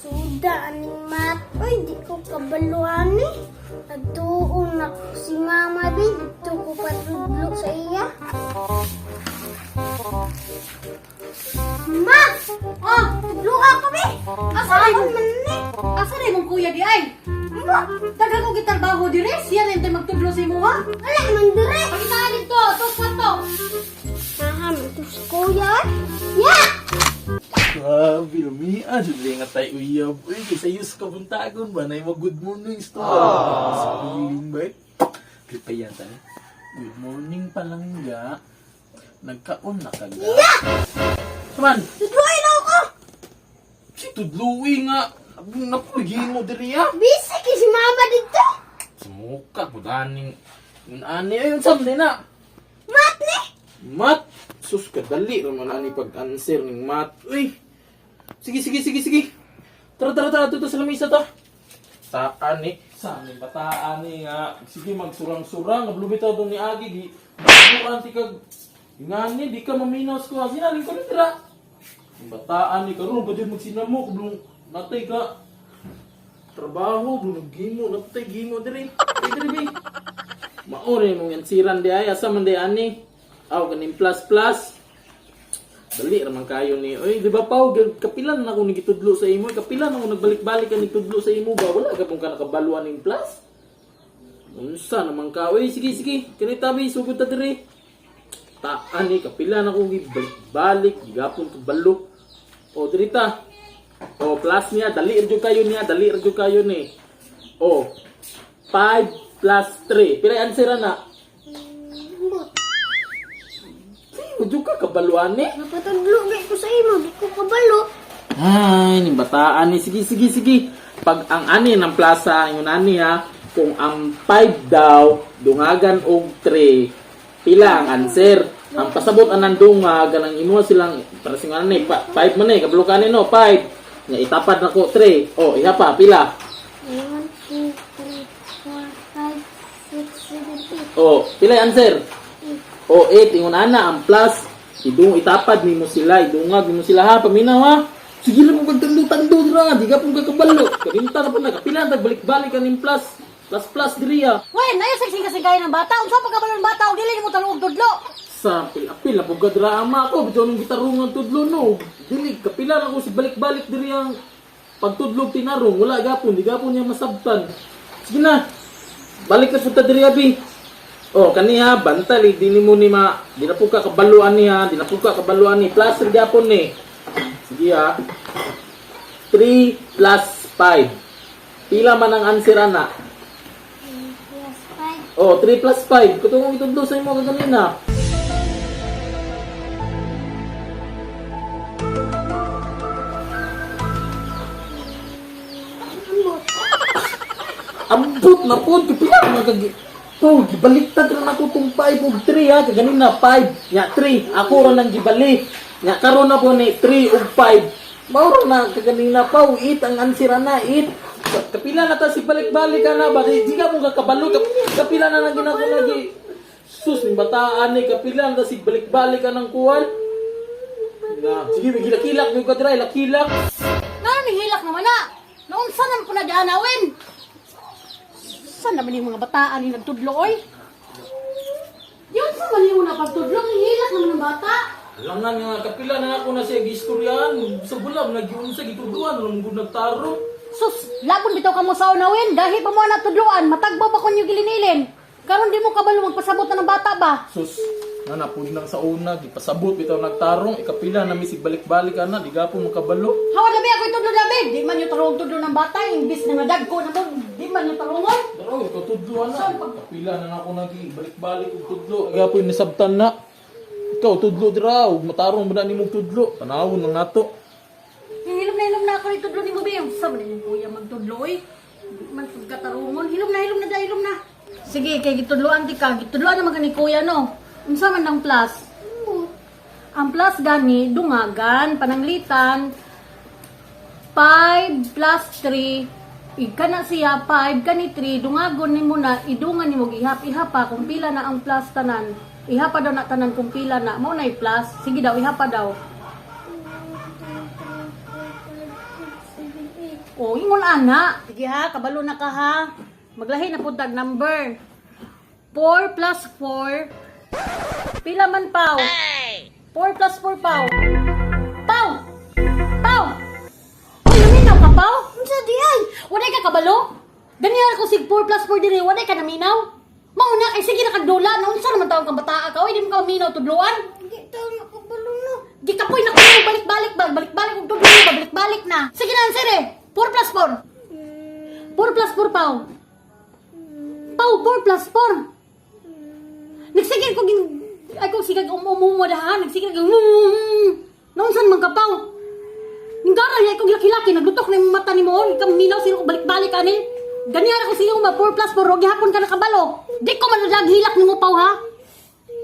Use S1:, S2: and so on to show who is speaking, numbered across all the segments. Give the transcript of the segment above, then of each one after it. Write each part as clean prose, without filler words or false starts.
S1: Suda aning mat. Uy, di ko kabaluan eh. Nagtuon na ko si mama bi. Dito ko patudlo sa iya. Ma! Oh, tudlo ako bi.
S2: Asa rin
S1: Saan man ni?
S2: Asa rin mong kuya di ay?
S1: Ma!
S2: Daga ko gitarbaho dire, siya rin tayo magtudlo sa imo ha?
S1: Wala man dire.
S2: Pakitaan dito, tos pa to.
S1: Maham, ito si kuya. Ya!
S3: Grabe, lumian. Sudli nga tayo uyab. Uy, kaysa yus ka buntagon ba? Na yung good morning store. Sa piling ba eh? Klipayan tayo. Good morning palangga. Nagkaon na ka ga.
S1: Ya!
S3: Saman,
S1: Tudloy na ako.
S3: si Tudluwi nga. Abong napagin mo diri ha.
S1: Busy ki si mama dito.
S3: Sumuka po daning. Ani, ayun sam din na.
S1: Mat ni.
S3: Mat! Sus, kadali naman ani pag-answer ng mat. Uy! Sige. Tara, dito sa lamisa to. Saan ni? Saan ni? Bataan ni nga. Sige, magsurang-surang. Nablubitaw doon ni Agi. Di, bukan ti kag... Ngani, di ka maminaws ko. Sinaling ko na tira. Bataan ni karon pa dyan magsinamo. Kablong natay ka. Trabaho, blong gimo. Natay gimo diri. Diri, maore mong yan siran di ay. Asa man di ani. Aw, kaning plus. Dali raman kayo ni. Oy, di ba Pao, kapilan na ako nagitudlo sa imo. Kapilan ako nagbalik-balik ka nagtudlo sa imo ba? Wala ka pong ka nakabaluan ng plus. Unsa naman ka? Oy, sige. Kanita bi, sugod ta diri. Taan ni, kapilan ako gibalik-balik, gigapon kabalo. O, diri ta. O, plus niya, dali radyo kayo ni. O, 5 plus 3. Pila answer na? Udyo ka kabaluan ni.
S1: Napatudlo gay ko sa imo. Di ko kabalo.
S3: Ay, ni bataan ni. Sige. Pag ang ani ng plaza, yung ani ha, kung ang 5 daw, dungagan og 3, pila ang answer. Ang pasabot anang dungag, ang imo silang, para singalan ni, 5 man eh, kabalo ka ni no, 5. Nga itapad na ko 3. O, iha pa, pila.
S1: 1, 2, 3, 4, 5, 6, 7, 8.
S3: O, pila yung answer. O, 8, ingon ana, ang plus, itapad mo sila, idungag mo sila ha, paminaw ha. Sige lang mo pagtando-tando dira, di ka pong kakabalo. Kalinta na po na, kapila, nagbalik-balik ka ng plus diri ha.
S2: Wen, nayo sigsing kasi gaya ng bata. Unsa pagkabalo ng bata, og dili mo talong tudlo.
S3: Sa apil na po gadra ama ko, bitaw nung gitarungan tudlo no. Dili, kapila na ko si balik-balik diri ang pagtudlog tinarong, wala gapon, di gapon niya masabtan. Sige na, balik na punta diri abi. Oh, kaniya bantali dili mo ni di na po ka kabaluan niya, di na po ka kabaluan ni plus gyapon ni. Sige ha. 3 plus 5. Pila man ang answer ana?
S1: Plus 5.
S3: Oh, 3 plus 5. Kutong itudlo sa imo kanina. Ambot na po, kapila mga kagi. Oh, gibaliktad na ako tong 5 ug 3 ha, kaganina 5, nya 3, ako ra nang gibalik. Nya karon na po ni 3 ug 5. Mao na kaganina pa, 8 ang answer na 8. Kapila na ta si balik-balik ka na ba? Di ka mo kakabalo, kapila na lang ginako lagi. Sus, ni bataan ni kapila na si balik-balik ka ng kuwan. Na, sige, gilak-kilak yung kadray, lakilak.
S2: Naraming hilak naman na. Noon saan ko na dianawin? Saan naman yung mga bataan ni nagtudlo oy? Yun sa mali mo na pagtudlo, hilak naman ng bata.
S3: Alam na nga, kapila na ako na siya gistoryan. Sa bulam, nag-iun sa gituduan, nung nagtarong.
S2: Sus, labon bitaw ka mo sa unawin. Dahil pa mo natudloan, matagbaw ba ko niyo gilinilin? Karon di mo kabalo magpasabot na ng bata ba?
S3: Sus, na napunang sa una, gipasabot bitaw nagtarong, ikapila na misig balik-balik ka na, di ka po makabalo.
S2: Hawa labi ako itudlo labi. Di man yung tarong tudlo ng bata, imbis na nadag ko na mo, di man yung tarongon.
S3: Pero ito tudlo na, kapila na ako balik-balik og tudlo. Kaya po nisabtan na. Ikaw, tudlo dira, ug matarong ba na ni mong tudlo? Tanawon na nato.
S2: Hilom na ako ni tudlo ni mo ba? Saan na yung kuya magtudlo oy? Di man pagkatarongon. Hilom na. Sige, kay gitudloan di ka. Gitudloan naman ka ni kuya no. Unsa man ang plus? Ang plus gani, dungagan, pananglitan, 5 plus 3, ika na siya, 5, kani 3, dungagon ni mo na, idungan ni mo, ihap pa, kung pila na ang plus tanan. Ihapa daw na tanan kung pila na, mo na i-plus, sige daw, ihapa daw.
S1: 1, 2, 3, 4, 5, 6, 7, 8.
S2: O, ingon ana. Sige ha, kabalo na ka ha. Maglahi na po tag number. 4 plus 4. Pila man Pao? 4 plus 4 Pao. Pao! Pao! Uy, naminaw ka Pao?
S1: Unsa di ay?
S2: Waday ka kabalo? Ganyan ako sig 4 plus 4 dire, waday ka naminaw? Mauna, ay sige na kagdula. Naunsa naman tawag kang bataa ka? Uy, di mo ka minaw tudluan?
S1: Di tayo nakabalo no.
S2: Di ka po'y nakuha, balik-balik ba? Balik-balik kung tudluan ba? Balik-balik na. Sige na, answer eh. 4 plus 4. 4 plus 4, Pao. Pao, 4 plus 4. Nagsigil ko ay kung sigag umumo dahan. Nagsigil ko naunsan man ka, Pao. Ninggaray ay kung hilaki-hilaki. Naglutok na yung mata ni mo. Ikaw minaw, sino ko balik-balik ani. Ganyan ako siyo ma 4 plus 4. Huwag hapon ka nakabalo. Di ko man hilak ni mo, Pao, ha?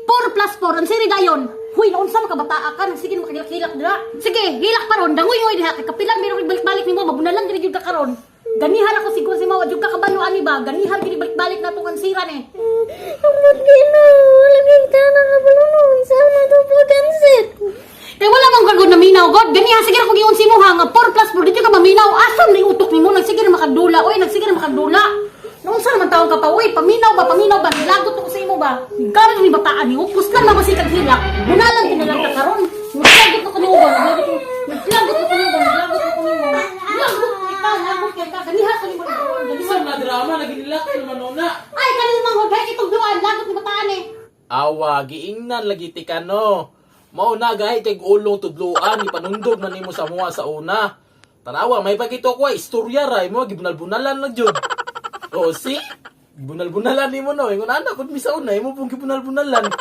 S2: 4 plus 4. Ang siri dayon. Huy, naunsa man ka bataa ka. Sige, makahilak-hilak dira. Sige, hilak pa ron. Dangoy-ngoy diha. Kapilan, meron balik-balik ni mo. Mabunalan diri jud ka karon. Ganihan ako siguro si Mawa. Jud ka kabalo ani ba? Ganihan gini balik-balik na tong ansiran eh.
S1: Amot gino. Lagi kita nakabalo no. Unsa na to po kanset?
S2: Kaya wala bang gagod na minaw, God? Ganihan, sige na kung iyon si mo ha. Nga 4 plus 4. Dito ka maminaw. Asam na yung utok ni mo. Nagsige na makadula. Uy, nagsige na makadula. Naunsa naman tawag ka pa? Uy, paminaw ba? Paminaw ba? Nilagot ako sa imo ba? Galing ni bataan ni Upus lang mabasikag hilak. Bunalan tinalang ka karon. Naglagot ako ni Uba. Naglagot ako ni Uba. Naglagot ako ni Uba. Naglagot ka. Naglagot ka. Ganihan ka ni mo.
S3: Isang na drama, naging nilaki naman una.
S2: Ay, kanil mang hugay itong duwan. Lagot ni bataan eh.
S3: Awa, giingnan lagi ti ka no. Mao na gahit kay ulong tudluan ipanundog man nimo sa mua sa una. Tanawa may pagito ko istorya ra mo gibunal-bunalan lang jud. O si bunal-bunalan nimo no ingon ana kun mi sa una imo pong gibunal-bunalan.